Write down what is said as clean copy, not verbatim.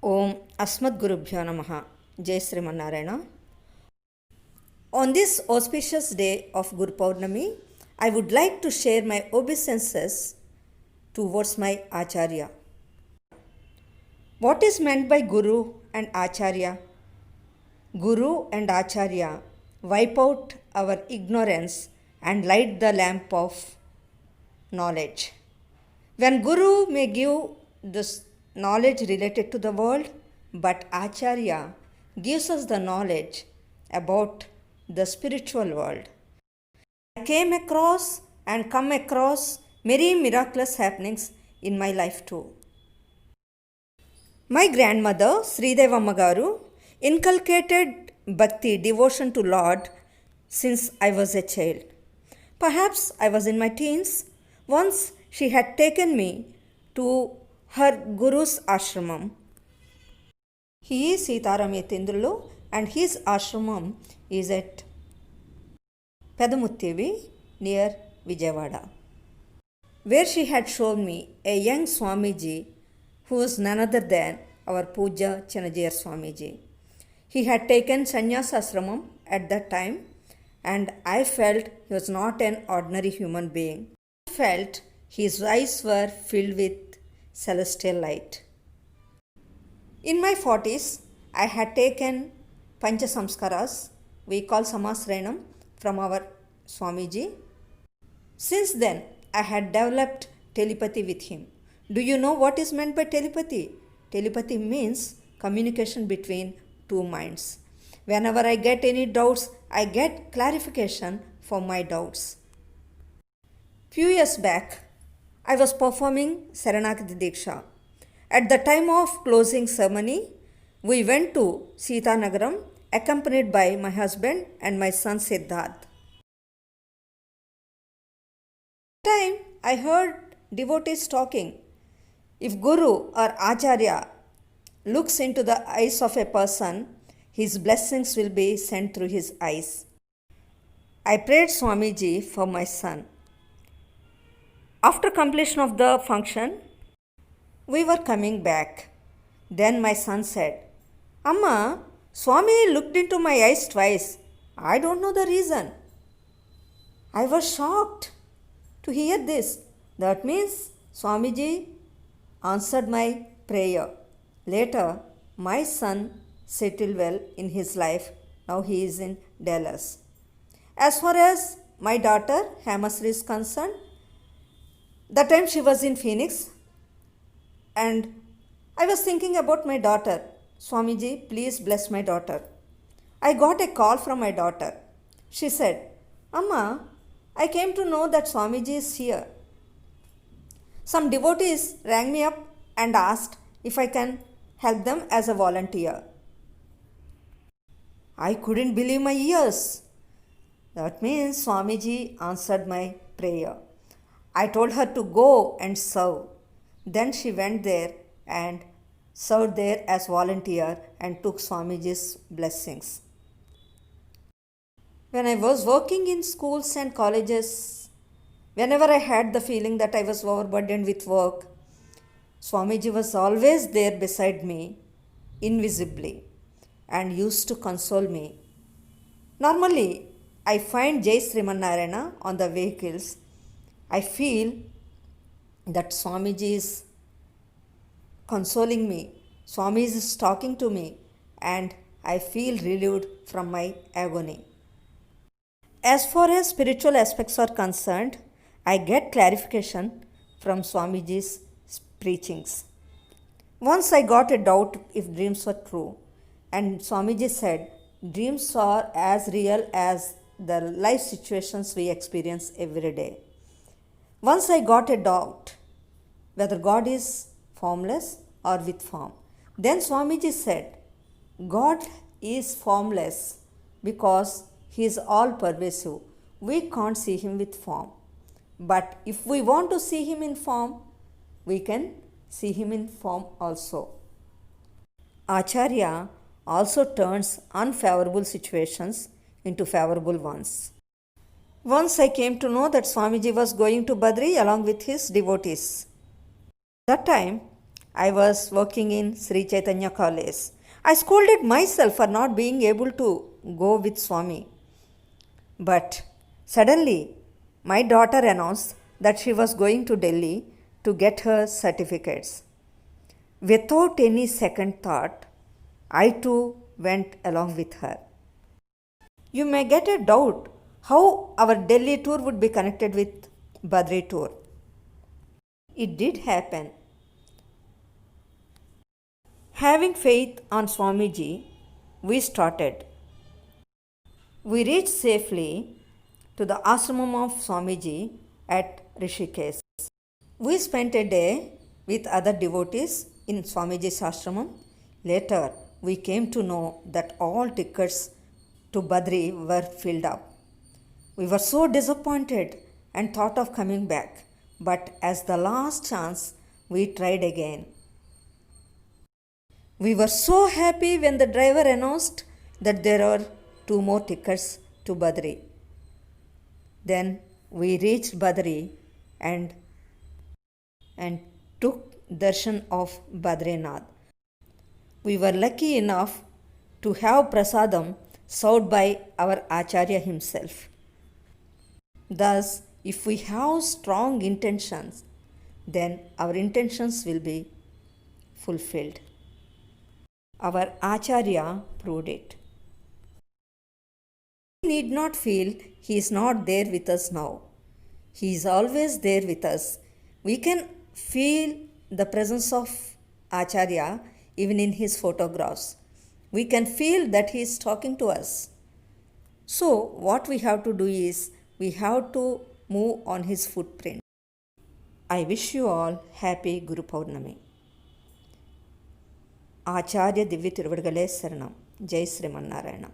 Om Asmadgurubhyo Namaha. Jai Srimanarayana. On this auspicious day of Guru Purnami, I would like to share my obeisances towards my Acharya. What is meant by Guru and Acharya? Guru and Acharya wipe out our ignorance and light the lamp of knowledge. When Guru may give this knowledge related to the world, but Acharya gives us the knowledge about the spiritual world. I came across and come across many miraculous happenings in my life too. My grandmother, Sridevamma Garu, inculcated bhakti, devotion to Lord, since I was a child. Perhaps I was in my teens. Once she had taken me to her Guru's ashramam. He is Sitaram Yatindrulu and his ashramam is at Pedamuttevi near Vijayawada, where she had shown me a young Swamiji who was none other than our Puja Chanajayar Swamiji. He had taken sannyasa ashramam at that time and I felt he was not an ordinary human being. I felt his eyes were filled with celestial light. In my 40s, I had taken Pancha Samskaras, we call Samasranam, from our Swamiji. Since then, I had developed telepathy with him. Do you know what is meant by telepathy? Telepathy means communication between two minds. Whenever I get any doubts, I get clarification for my doubts. Few years back, I was performing Saranagati Diksha. At the time of closing ceremony, we went to Sita Nagaram accompanied by my husband and my son Siddharth. At the time, I heard devotees talking. If Guru or Acharya looks into the eyes of a person, his blessings will be sent through his eyes. I prayed Swamiji for my son. After completion of the function, we were coming back. Then my son said, Amma, Swami looked into my eyes twice. I don't know the reason. I was shocked to hear this. That means Swamiji answered my prayer. Later, my son settled well in his life. Now he is in Dallas. As far as my daughter Hemasri is concerned, that time she was in Phoenix and I was thinking about my daughter. Swamiji, please bless my daughter. I got a call from my daughter. She said, Amma, I came to know that Swamiji is here. Some devotees rang me up and asked if I can help them as a volunteer. I couldn't believe my ears. That means Swamiji answered my prayer. I told her to go and serve. Then she went there and served there as volunteer and took Swamiji's blessings. When I was working in schools and colleges, whenever I had the feeling that I was overburdened with work, Swamiji was always there beside me, invisibly, and used to console me. Normally, I find Jai Srimanarayana on the vehicles. I feel that Swamiji is consoling me, Swami is talking to me, and I feel relieved from my agony. As far as spiritual aspects are concerned, I get clarification from Swamiji's preachings. Once I got a doubt if dreams were true, and Swamiji said, dreams are as real as the life situations we experience every day. Once I got a doubt whether God is formless or with form. Then Swamiji said, God is formless because He is all pervasive. We can't see Him with form. But if we want to see Him in form, we can see Him in form also. Acharya also turns unfavorable situations into favorable ones. Once I came to know that Swamiji was going to Badri along with his devotees. That time, I was working in Sri Chaitanya College. I scolded myself for not being able to go with Swami. But suddenly, my daughter announced that she was going to Delhi to get her certificates. Without any second thought, I too went along with her. You may get a doubt how our Delhi tour would be connected with Badri tour. It did happen. Having faith on Swamiji, we started. We reached safely to the ashramam of Swamiji at Rishikesh. We spent a day with other devotees in Swamiji's ashramam. Later, we came to know that all tickets to Badri were filled up. We were so disappointed and thought of coming back, but as the last chance, we tried again. We were so happy when the driver announced that there are two more tickets to Badri. Then we reached Badri and took darshan of Badrinath. We were lucky enough to have prasadam served by our Acharya himself. Thus, if we have strong intentions, then our intentions will be fulfilled. Our Acharya proved it. We need not feel he is not there with us now. He is always there with us. We can feel the presence of Acharya even in his photographs. We can feel that he is talking to us. So, what we have to do is we have to move on his footprint. I wish you all happy Guru Purnami. Acharya Divya Tiruvadugale Saranam. Jai Sriman Narayana.